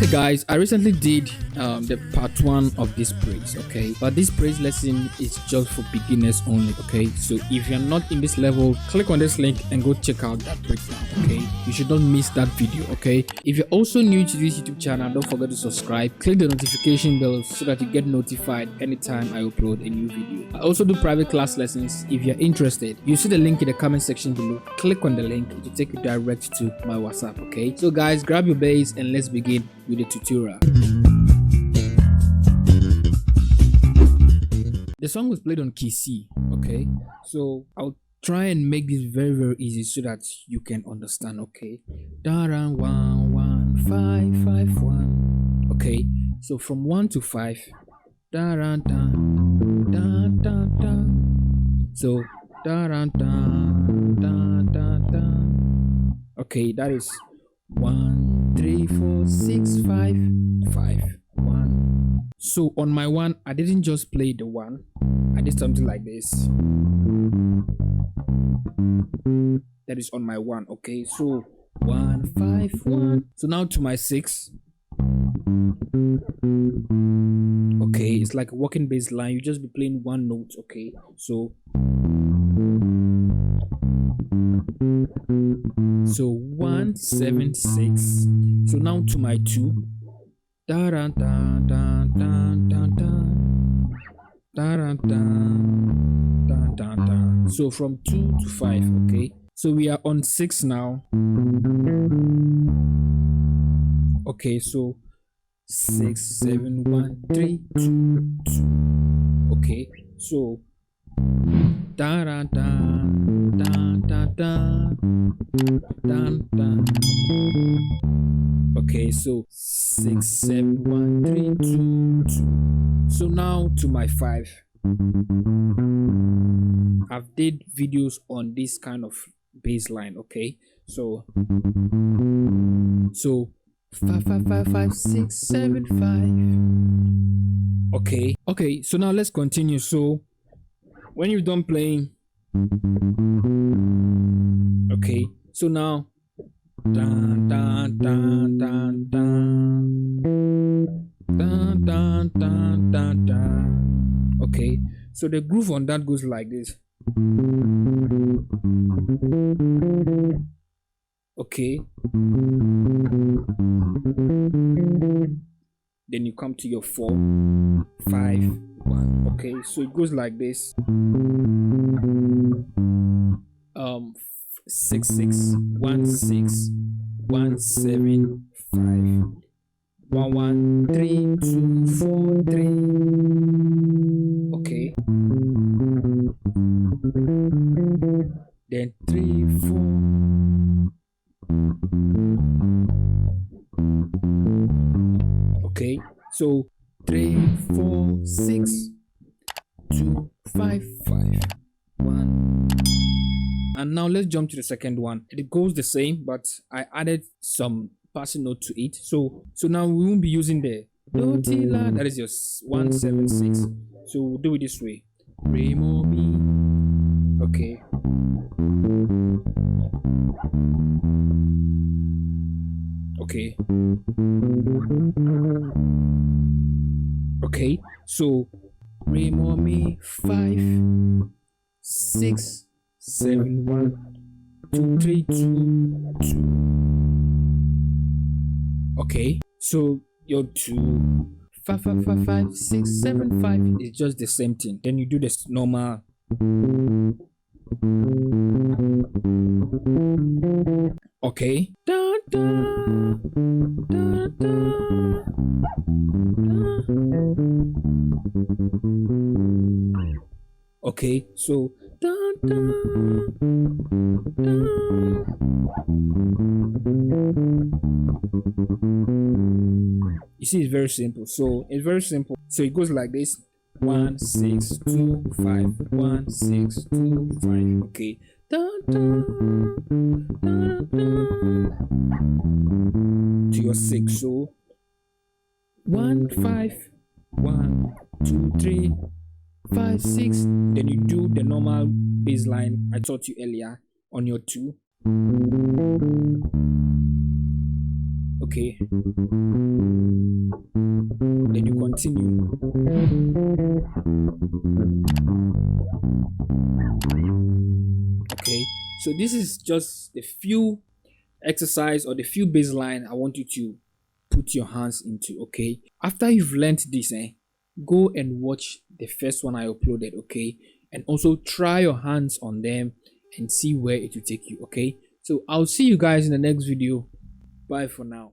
Okay guys, I recently did the part 1 of this praise, okay, but this praise lesson is just for beginners only, okay. So if you're not in this level, click on this link and go check out that breakdown, okay. You should not miss that video, okay. If you're also new to this YouTube channel, don't forget to subscribe, click the notification bell so that you get notified anytime I upload a new video. I also do private class lessons. If you're interested, you see the link in the comment section below. Click on the link to take you direct to my WhatsApp, okay. So guys, grab your bass and let's begin with the tutorial. The song was played on key C, okay. So I'll try and make this very easy so that you can understand, okay. Da-da, 1 1 5 5 1. Okay, so from 1 to 5, da da da da da da. So da da da da da da. Okay, that is 1 3 4 6 5 5 1. So on my one, I didn't just play the one, I did something like this. That is on my one, okay. So 1 5 1. So now to my 6. Okay, it's like a walking bass line. You just be playing one note, okay. So 1 7 6. So now to my 2. Da da da da da da da da da da da da. So from 2 to 5, okay. So we are on 6 now. Okay, so 6 7 1 3 2 2. Okay, so da da da da da da da da. Okay, so 6 7 1 3 2 2. So now to my 5. I've did videos on this kind of bass line, okay. So 5 5 5 5 6 7 5. Okay, so now let's continue. So when you're done playing, okay, so now dun dun dun dun dun dun dun dun dun dun. Okay, so the groove on that goes like this. Okay, then you come to your 4 5 1. Okay, so it goes like this. 6 6 1 6 1 7 5 1 1 3 2 4 3. Okay, then 3 4. Okay, so 3 4 6 2 5 5 1. And now let's jump to the second one. It goes the same, but I added some passing note to it. So now we won't be using the do ti la, that is your 1 7 6. So we'll do it this way. Re mo mi. Okay. Okay. Okay, so re mo mi 5 6 7 1 2 3 2 2. Okay, so your 2 5 5 5 5 6 7 5 is just the same thing. Then you do this normal. Okay. Da, da, da, da, da. Okay, so da, da, da. You see, it's very simple. So it's very simple. So it goes like this: 1 6 2 5 1 6 2 5. Okay. Da, da, da, da. To your 6. So 1 5 1 2 3 5 6. Then you do the normal bass line I taught you earlier on your 2. Okay, then you continue. Okay, so this is just the few exercise or the few baseline I want you to put your hands into. Okay, after you've learned this, go and watch the first one I uploaded. Okay, and also try your hands on them and see where it will take you. Okay, so I'll see you guys in the next video. Bye for now.